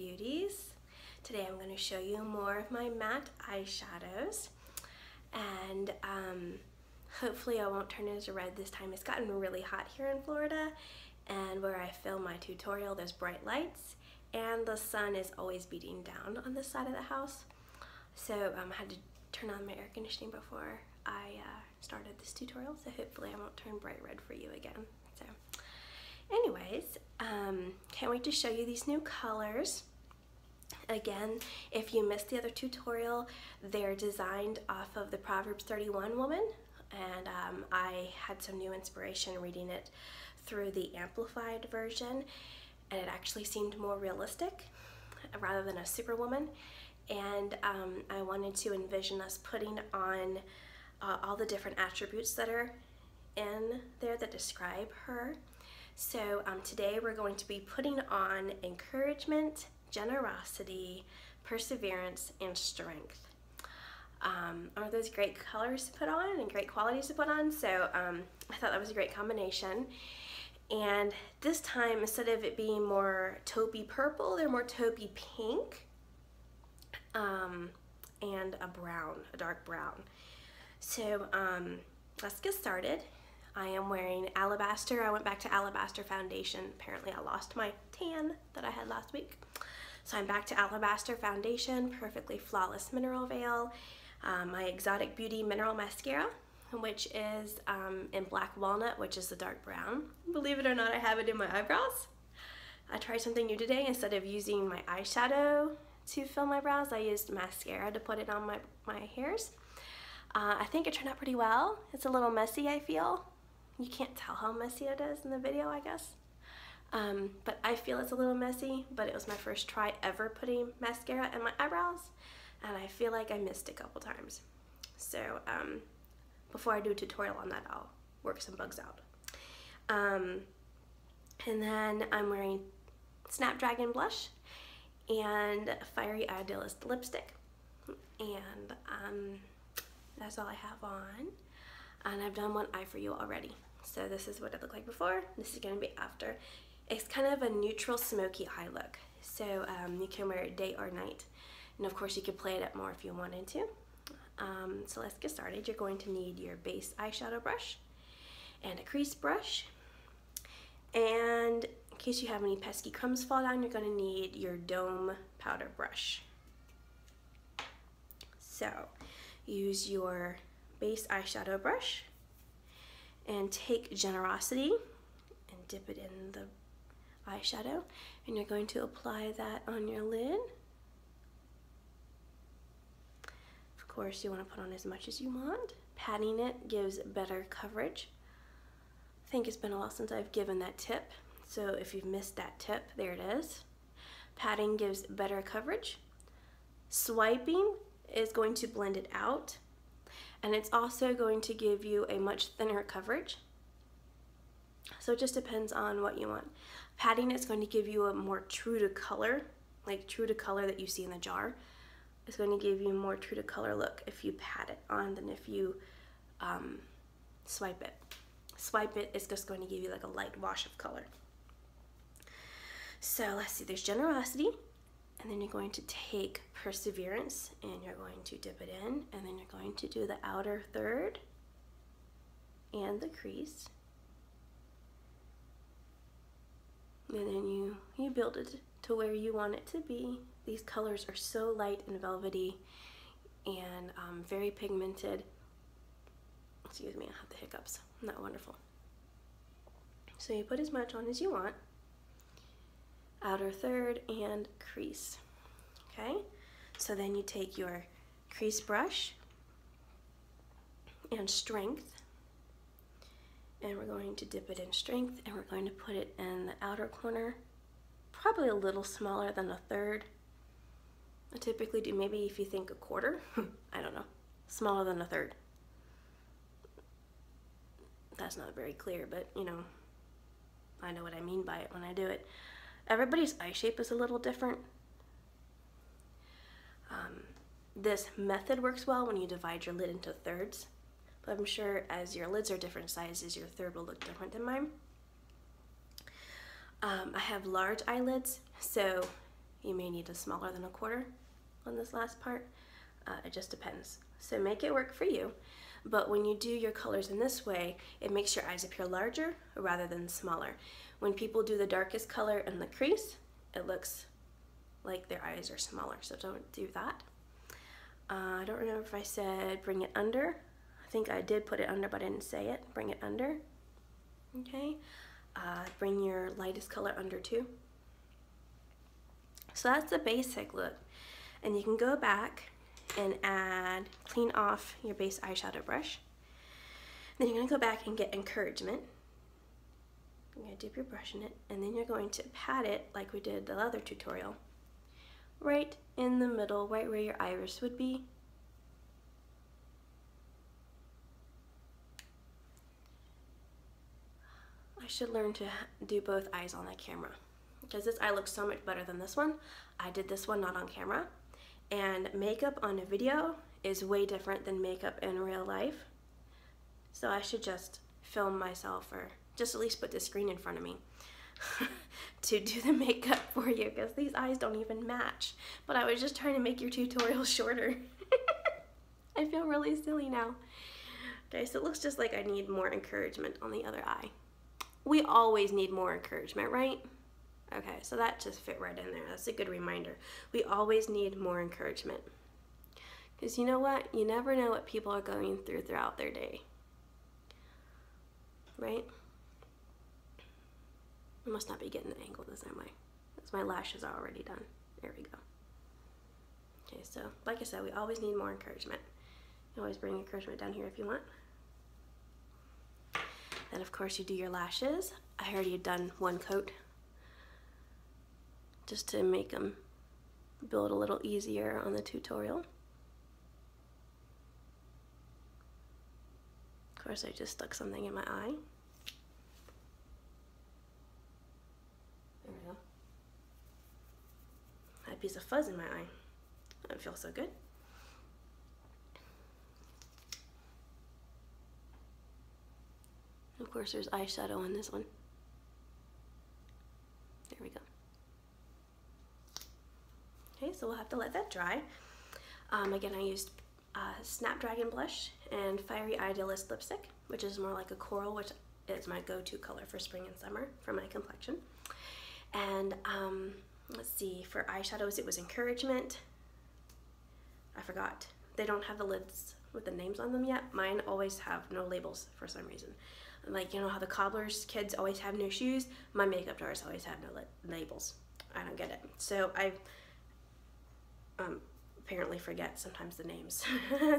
Beauties. Today I'm going to show you more of my matte eyeshadows, and hopefully I won't turn it into red this time. It's gotten really hot here in Florida, and where I film my tutorial there's bright lights and the sun is always beating down on this side of the house, so I had to turn on my air conditioning before I started this tutorial, so hopefully I won't turn bright red for you again. So anyways, can't wait to show you these new colors. Again, if you missed the other tutorial, they're designed off of the Proverbs 31 woman, and I had some new inspiration reading it through the amplified version, and it actually seemed more realistic rather than a superwoman. And I wanted to envision us putting on all the different attributes that are in there that describe her. So today we're going to be putting on encouragement, generosity, perseverance, and strength. Are those great colors to put on and great qualities to put on? So I thought that was a great combination. And this time, instead of it being more taupey purple, they're more taupey pink and a brown, a dark brown. So let's get started. I am wearing Alabaster. I went back to Alabaster foundation. Apparently I lost my tan that I had last week. So I'm back to Alabaster foundation, Perfectly Flawless Mineral Veil, my Exotic Beauty Mineral Mascara, which is in Black Walnut, which is the dark brown. Believe it or not, I have it in my eyebrows. I tried something new today. Instead of using my eyeshadow to fill my brows, I used mascara to put it on my hairs. I think it turned out pretty well. It's a little messy, I feel. You can't tell how messy it is in the video, I guess. But I feel it's a little messy, but it was my first try ever putting mascara in my eyebrows, and I feel like I missed a couple times. So before I do a tutorial on that, I'll work some bugs out. And then I'm wearing Snapdragon blush and Fiery Idealist lipstick, and that's all I have on. And I've done one eye for you already. So this is what it looked like before. This is going to be after. It's kind of a neutral smoky eye look. So you can wear it day or night. And of course you could play it up more if you wanted to. So let's get started. You're going to need your base eyeshadow brush and a crease brush. And in case you have any pesky crumbs fall down, you're going to need your dome powder brush. So use your base eyeshadow brush and take Generosity and dip it in the eyeshadow, and you're going to apply that on your lid. Of course, you want to put on as much as you want. Patting it gives better coverage. I think it's been a while since I've given that tip, so if you've missed that tip, there it is. Patting gives better coverage. Swiping is going to blend it out, and it's also going to give you a much thinner coverage. So it just depends on what you want. Patting is going to give you a more true to color, like true to color that you see in the jar. It's going to give you a more true to color look if you pat it on than if you swipe it. Swipe it, it's just going to give you like a light wash of color. So let's see, there's Generosity. And then you're going to take Perseverance and you're going to dip it in, and then you're going to do the outer third and the crease. And then you build it to where you want it to be. These colors are so light and velvety and very pigmented. Excuse me, I have the hiccups. Not wonderful. So you put as much on as you want. Outer third and crease. Okay, so then you take your crease brush and Strength, and we're going to dip it in Strength, and we're going to put it in the outer corner, probably a little smaller than a third. I typically do, maybe if you think a quarter, I don't know, smaller than a third. That's not very clear, but you know, I know what I mean by it when I do it. Everybody's eye shape is a little different. This method works well when you divide your lid into thirds, but I'm sure as your lids are different sizes, your third will look different than mine. I have large eyelids, so You may need a smaller than a quarter on this last part. It just depends. So make it work for you. But when you do your colors in this way, it makes your eyes appear larger rather than smaller. When people do the darkest color in the crease, it looks like their eyes are smaller, so don't do that. I don't remember if I said bring it under. I think I did put it under, but I didn't say it. Bring it under. Okay. Bring your lightest color under too. So that's the basic look. And you can go back and clean off your base eyeshadow brush. Then you're going to go back and get encouragement. You're going to dip your brush in it, and then you're going to pat it like we did the other tutorial. Right in the middle, right where your iris would be. I should learn to do both eyes on the camera, because this eye looks so much better than this one. I did this one not on camera, and makeup on a video is way different than makeup in real life. So I should just film myself, or just at least put the screen in front of me to do the makeup for you, because these eyes don't even match. But I was just trying to make your tutorial shorter. I feel really silly now. Okay, so it looks just like I need more encouragement on the other eye. We always need more encouragement, right? Okay, so that just fit right in there. That's a good reminder. We always need more encouragement. Because you know what? You never know what people are going through throughout their day. Right? I must not be getting the angle the same way, because my lashes are already done. There we go. Okay, so like I said, we always need more encouragement. You can always bring encouragement down here if you want. Then of course you do your lashes. I already done one coat, just to make them build a little easier on the tutorial. Of course, I just stuck something in my eye. There we go. I had a piece of fuzz in my eye. That feels so good. Of course, there's eyeshadow on this one. There we go. Okay, so we'll have to let that dry. Again, I used Snapdragon blush and Fiery Idealist lipstick, which is more like a coral, which is my go-to color for spring and summer for my complexion. And let's see, for eyeshadows it was Encouragement. I forgot. They don't have the lids with the names on them yet. Mine always have no labels for some reason. Like, you know how the cobbler's kids always have no shoes? My makeup jars always have no labels. I don't get it. So I apparently forget sometimes the names.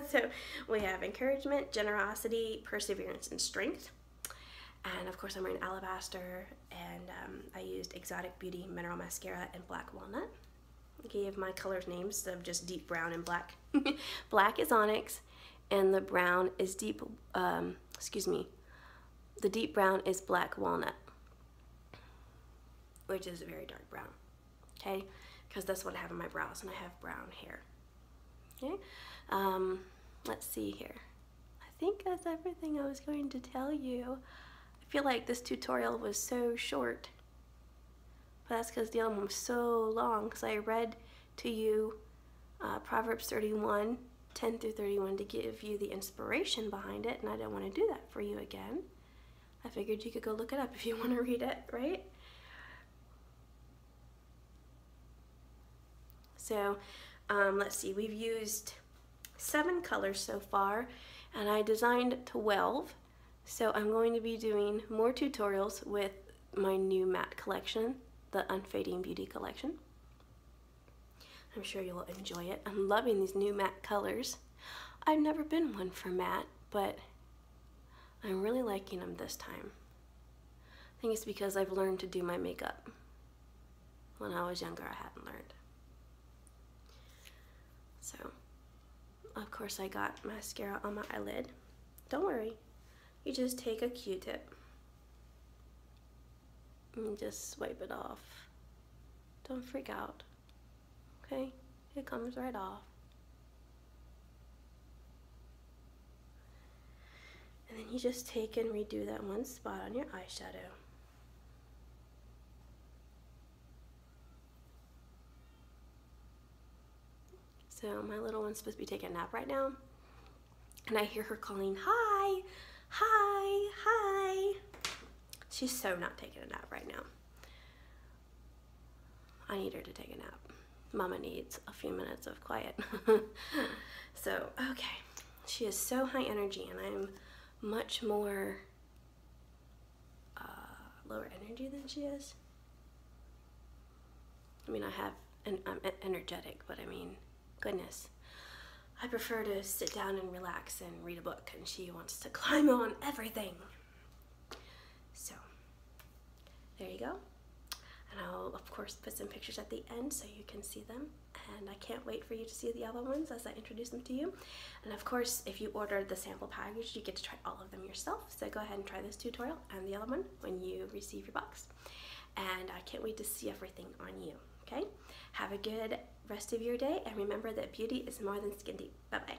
So we have Encouragement, Generosity, Perseverance, and Strength. And of course I'm wearing Alabaster, and I used Exotic Beauty Mineral Mascara and Black Walnut. I gave my colors names of just deep brown and black. Black is Onyx, and the brown is deep, the deep brown is Black Walnut, which is a very dark brown, okay? Because that's what I have in my brows, and I have brown hair, okay? Let's see here. I think that's everything I was going to tell you. I feel like this tutorial was so short, but that's because the other one was so long, because I read to you Proverbs 31, 10 through 31 to give you the inspiration behind it, and I didn't want to do that for you again. I figured you could go look it up if you want to read it, right? So let's see, we've used 7 colors so far, and I designed 12. So I'm going to be doing more tutorials with my new matte collection, the Unfading Beauty Collection. I'm sure you'll enjoy it. I'm loving these new matte colors. I've never been one for matte, but I'm really liking them this time. I think it's because I've learned to do my makeup. When I was younger, I hadn't learned. So, of course, I got mascara on my eyelid. Don't worry. You just take a Q-tip and just swipe it off. Don't freak out, okay? It comes right off. And then you just take and redo that one spot on your eyeshadow. So my little one's supposed to be taking a nap right now, and I hear her calling, hi, hi, hi. She's so not taking a nap right now. I need her to take a nap. Mama needs a few minutes of quiet. So, okay. She is so high energy, and I'm much more lower energy than she is. I mean, I'm energetic, but I mean, goodness. I prefer to sit down and relax and read a book, and she wants to climb on everything. So, there you go. And I'll, of course, put some pictures at the end so you can see them. And I can't wait for you to see the other ones as I introduce them to you. And of course, if you ordered the sample package, you get to try all of them yourself. So go ahead and try this tutorial and the other one when you receive your box. And I can't wait to see everything on you, okay? Have a good rest of your day, and remember that beauty is more than skin deep. Bye-bye.